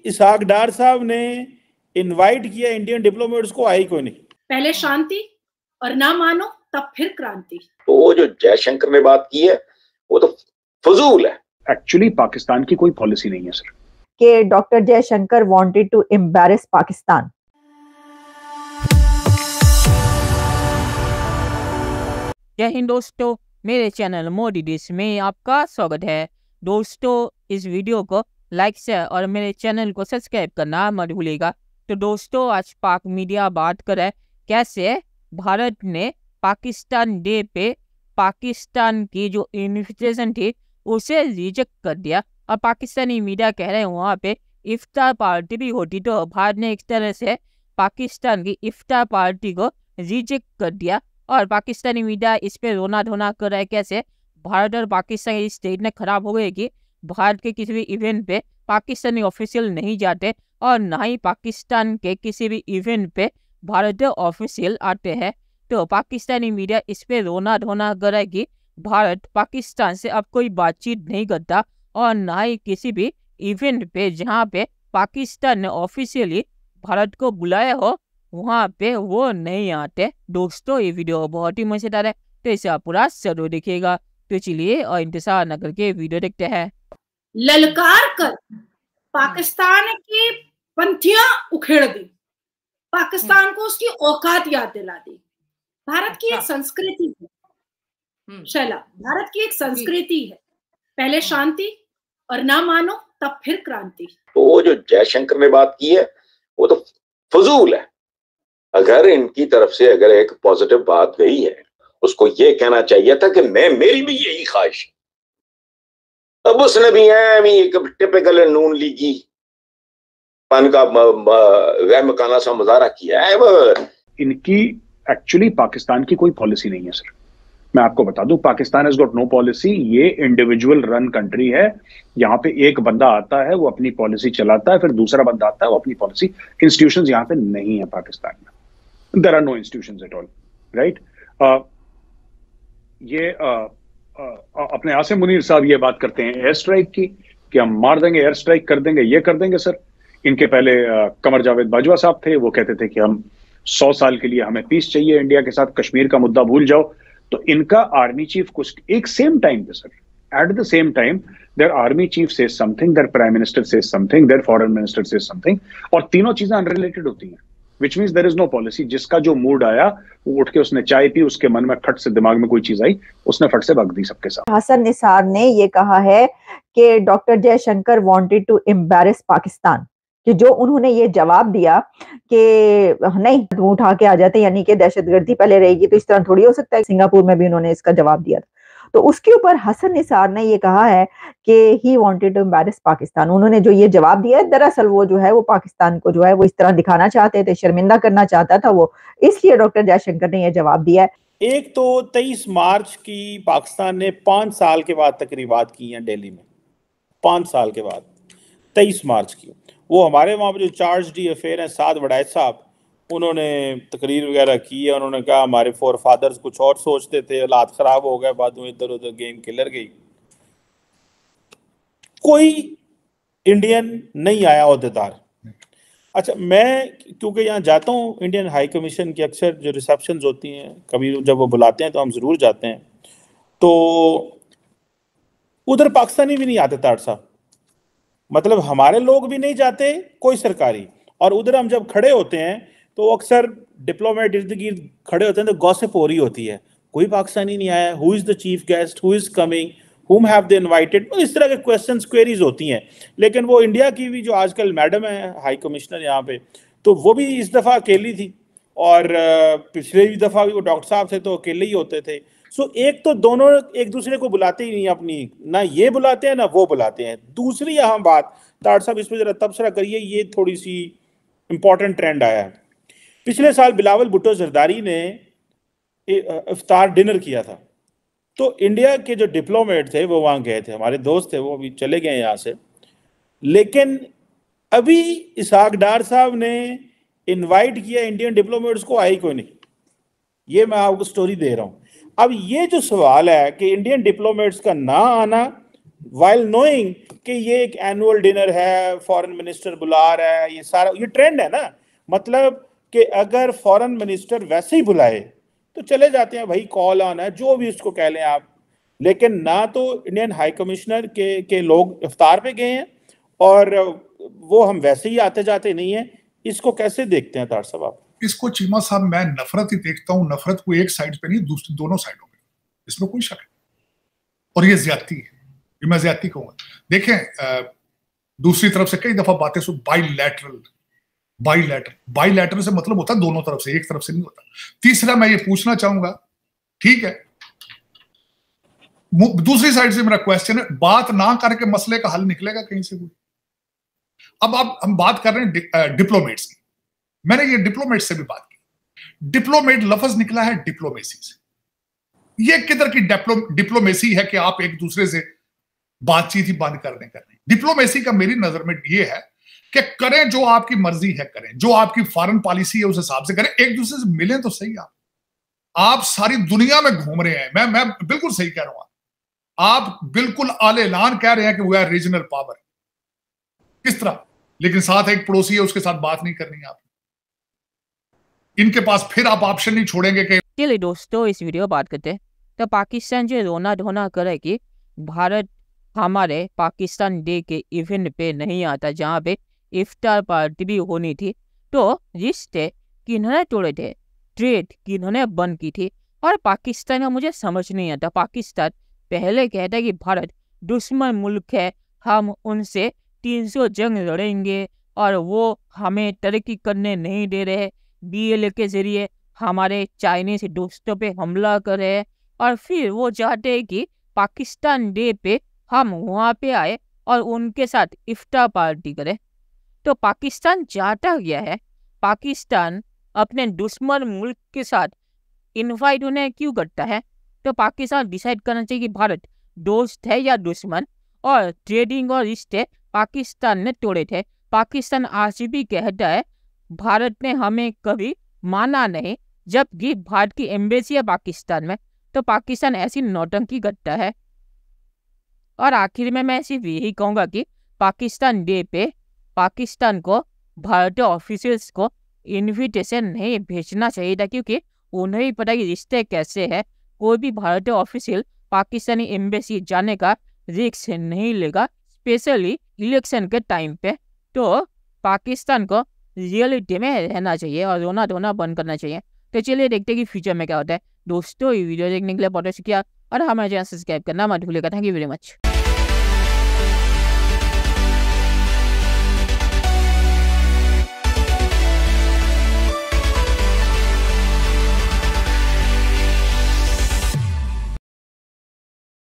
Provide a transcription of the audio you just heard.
इसहाक डार साहब ने इनवाइट किया इंडियन डिप्लोमेट्स को, आई कोई नहीं। पहले शांति और ना मानो तब फिर क्रांति। तो वो जो जयशंकर ने बात की है वो तो फजूल है। एक्चुअली पाकिस्तान की कोई पॉलिसी नहीं है सर कि doctor Jaishankar wanted to embarrass Pakistan. जय हिंद दोस्तों, मेरे चैनल मोदी डिश में आपका स्वागत है। दोस्तों, इस वीडियो को लाइक शेयर और मेरे चैनल को सब्सक्राइब करना मत भूलिएगा। तो दोस्तों, आज पाक मीडिया बात करे कैसे भारत ने पाकिस्तान डे पे पाकिस्तान की जो इन्विटेशन थी उसे रिजेक्ट कर दिया। और पाकिस्तानी मीडिया कह रहे हैं वहाँ पे इफ्तार पार्टी भी होती तो भारत ने एक तरह से पाकिस्तान की इफ्तार पार्टी को रिजेक्ट कर दिया। और पाकिस्तानी मीडिया इस पे रोना धोना कर रहा है कैसे भारत और पाकिस्तान की स्टेट ने खराब हो गई कि भारत के किसी भी इवेंट पे पाकिस्तानी ऑफिशियल नहीं जाते और ना ही पाकिस्तान के किसी भी इवेंट पे भारतीय ऑफिशियल आते हैं। तो पाकिस्तानी मीडिया इस पे रोना धोना कर रहा है कि भारत पाकिस्तान से अब कोई बातचीत नहीं करता और ना ही किसी भी इवेंट पे जहाँ पे पाकिस्तान ने ऑफिशियली भारत को बुलाया हो वहाँ पे वो नहीं आते। दोस्तों, ये वीडियो बहुत ही मजेदार है तो इसे आप पूरा जरूर देखिएगा। तो चलिए और इंतजार न करके वीडियो देखते हैं। ललकार कर पाकिस्तान की पंथियां उखेड़ दी, पाकिस्तान को उसकी औकात याद दिला दी। भारत की एक संस्कृति है शैला, भारत की एक संस्कृति है, पहले शांति और ना मानो तब फिर क्रांति। तो वो जो जयशंकर ने बात की है वो तो फजूल है। अगर इनकी तरफ से अगर एक पॉजिटिव बात गई है उसको ये कहना चाहिए था कि मेरी भी यही ख्वाहिश। अब उसने भी टिपिकल नून लीगी पान का गैरमकाना सा मुजाहरा किया है। इनकी एक्चुअली पाकिस्तान की कोई पॉलिसी नहीं है सर। मैं आपको बता दूं, Pakistan has got no policy. ये इंडिविजुअल रन कंट्री है। यहाँ पे एक बंदा आता है वो अपनी पॉलिसी चलाता है, फिर दूसरा बंदा आता है वो अपनी पॉलिसी। इंस्टीट्यूशंस यहाँ पे नहीं है पाकिस्तान में। There are no institutions at all, right. ये अपने आसिम मुनीर साहब ये बात करते हैं एयर स्ट्राइक की कि हम मार देंगे, एयर स्ट्राइक कर देंगे, ये कर देंगे सर। इनके पहले कमर जावेद बाजवा साहब थे, वो कहते थे कि हम 100 साल के लिए हमें पीस चाहिए इंडिया के साथ, कश्मीर का मुद्दा भूल जाओ। तो इनका आर्मी चीफ कुछ एक सेम टाइम पे sir, at the same time their army chief says something, their prime minister says something, their foreign minister says something, और तीनों चीजें अनरिलेटेड होती हैं, which means there is no policy. जिसका जो मूड आया वो उठ के उसने चाय पी, उसके मन में खट से दिमाग में कोई चीज आई, उसने फट से भाग दी सबके साथ। हसन निसार ने ये कहा है कि doctor Jaishankar wanted to embarrass Pakistan, कि जो उन्होंने ये जवाब दिया कि नहीं तुम उठा के आ जाते, यानी कि दहशतगर्दी पहले रहेगी, तो इस तरह थोड़ी हो सकता है। सिंगापुर में भी उन्होंने इसका जवाब दिया था। तो उसके ऊपर हसन निसार ने ये कहा है कि he wanted to embarrass Pakistan. उन्होंने जो ये जवाब दिया है दरअसल वो जो है वो पाकिस्तान को जो है वो इस तरह दिखाना चाहते थे, शर्मिंदा करना चाहता था वो, इसलिए डॉक्टर जयशंकर ने ये जवाब दिया है। एक तो 23 मार्च की पाकिस्तान ने 5 साल के बाद तकरीबात की हैं दिल्ली में, 5 साल के बाद 23 मार्च की। वो हमारे वहाँ पर जो चार्ज डी अफेयर हैं साद वडायत साहब, उन्होंने तकरीर वगैरह की है। उन्होंने कहा हमारे फोर फादर्स कुछ और सोचते थे, हालात ख़राब हो गए, बाद में इधर उधर गेम किलर गई। कोई इंडियन नहीं आया अहदेदार। अच्छा, मैं क्योंकि यहाँ जाता हूँ इंडियन हाई कमीशन की अक्सर जो रिसेप्शंस होती हैं, कभी जब वो बुलाते हैं तो हम ज़रूर जाते हैं, तो उधर पाकिस्तानी भी नहीं आते तार साहब, मतलब हमारे लोग भी नहीं जाते कोई सरकारी। और उधर हम जब खड़े होते हैं तो अक्सर डिप्लोमेट इर्द गिर्द खड़े होते हैं तो गॉसिप हो रही होती है, कोई पाकिस्तानी नहीं आया, who is the chief guest, who is coming, whom have they invited, इस तरह के क्वेश्चंस क्वेरीज होती हैं। लेकिन वो इंडिया की भी जो आजकल मैडम है हाई कमिश्नर यहाँ पे, तो वो भी इस दफ़ा अकेली थी और पिछले भी दफ़ा भी वो डॉक्टर साहब थे तो अकेले ही होते थे। सो एक तो दोनों एक दूसरे को बुलाते ही नहीं, अपनी ना ये बुलाते हैं ना वो बुलाते हैं। दूसरी अहम बात, तार साहब इस पर जरा तबसरा करिए, ये थोड़ी सी इंपॉर्टेंट ट्रेंड आया है। पिछले साल बिलावल भुट्टो जरदारी ने इफ्तार डिनर किया था, तो इंडिया के जो डिप्लोमेट थे वो वहाँ गए थे, हमारे दोस्त थे, वो अभी चले गए यहाँ से। लेकिन अभी इसहाक डार साहब ने इनवाइट किया इंडियन डिप्लोमेट्स को, आई कोई नहीं। ये मैं आपको स्टोरी दे रहा हूँ। अब ये जो सवाल है कि इंडियन डिप्लोमेट्स का ना आना while knowing कि ये एक एनुअल डिनर है, फॉरेन मिनिस्टर बुला रहा है, ये सारा ये ट्रेंड है ना। मतलब कि अगर फॉरेन मिनिस्टर वैसे ही बुलाए तो चले जाते हैं, भाई कॉल ऑन है, जो भी उसको कह लें आप। लेकिन ना तो इंडियन हाई कमिश्नर के लोग इफ्तार पे गए हैं और वो हम वैसे ही आते जाते नहीं है। इसको कैसे देखते हैं तार साहब आप? इसको चीमा साहब मैं नफरत ही देखता हूँ। नफरत को एक साइड पे नहीं, दूसरी दोनों साइडों पे, इसमें कोई शक है। और ये ज्यादती है, ये मैं ज्यादती कहूंगा। देखें, दूसरी तरफ से कई दफा बातें सुन, बाईलैटरल से मतलब होता है दोनों तरफ से, एक तरफ से नहीं होता। तीसरा मैं ये पूछना चाहूंगा, ठीक है, दूसरी साइड से मेरा क्वेश्चन है, बात ना करके मसले का हल निकलेगा कहीं से कोई? अब हम बात कर रहे हैं डिप्लोमेट्स की। मैंने ये डिप्लोमेट से भी बात की। डिप्लोमेट लफ्ज निकला है डिप्लोमेसी से। ये किधर की डिप्लोमेसी है कि आप एक दूसरे से बातचीत ही बंद कर दें? डिप्लोमेसी का मेरी नजर में ये है कि करें जो आपकी मर्जी है, करें जो आपकी फॉरेन पॉलिसी है उस हिसाब से करें, एक दूसरे से मिलें तो सही। आप सारी दुनिया में घूम रहे हैं, मैं बिल्कुल सही कह रहा हूं, आप बिल्कुल आले ऐलान कह रहे हैं कि वो है रीजनल पावर, किस तरह, लेकिन साथ एक पड़ोसी है उसके साथ बात नहीं करनी है आप। इनके पास फिर आप ऑप्शन नहीं छोड़ेंगे कि चलिए दोस्तों, इस वीडियो बात करते हैं। तो पाकिस्तान जो रोना धोना करे कि भारत हमारे पाकिस्तान डे के इवेंट पे नहीं आता, जहाँ पे इफ्तार पार्टी भी होनी थी। तो रिश्ते किन्होंने तोड़े थे, ट्रेड किन्होंने बंद की थी, और पाकिस्तान का मुझे समझ नहीं आता। पाकिस्तान पहले कहता है कि भारत दुश्मन मुल्क है, हम उनसे 300 जंग लड़ेंगे और वो हमें तरक्की करने नहीं दे रहे, BLA के जरिए हमारे चाइनीज दोस्तों पे हमला कर रहे हैं। और फिर वो चाहते हैं कि पाकिस्तान डे पे हम वहाँ पे आए और उनके साथ इफ्तार पार्टी करें। तो पाकिस्तान चाहता क्या है? पाकिस्तान अपने दुश्मन मुल्क के साथ इनवाइट उन्हें क्यों करता है? तो पाकिस्तान डिसाइड करना चाहिए कि भारत दोस्त है या दुश्मन। और ट्रेडिंग और रिश्ते पाकिस्तान ने तोड़े थे। पाकिस्तान आज भी कहता है भारत ने हमें कभी माना नहीं, जबकि भारत की एम्बेसी है पाकिस्तान में। तो पाकिस्तान ऐसी नौटंकी करता है। और आखिर में मैं सिर्फ यही कहूँगा कि पाकिस्तान डे पे पाकिस्तान को भारतीय ऑफिशियल्स को इनविटेशन नहीं भेजना चाहिए था, क्योंकि उन्हें भी पता कि रिश्ते कैसे हैं। कोई भी भारतीय ऑफिशियल पाकिस्तानी एम्बेसी जाने का रिस्क नहीं लेगा, स्पेशली इलेक्शन के टाइम पे। तो पाकिस्तान को रियलिटी में रहना चाहिए और रोना धोना बंद करना चाहिए। तो चलिए देखते हैं कि फ्यूचर में क्या होता है। दोस्तों, ये वीडियो देखने के लिए बहुत शुक्रिया और हमारे चैनल सब्सक्राइब करना मत भूलिएगा। Thank you very much.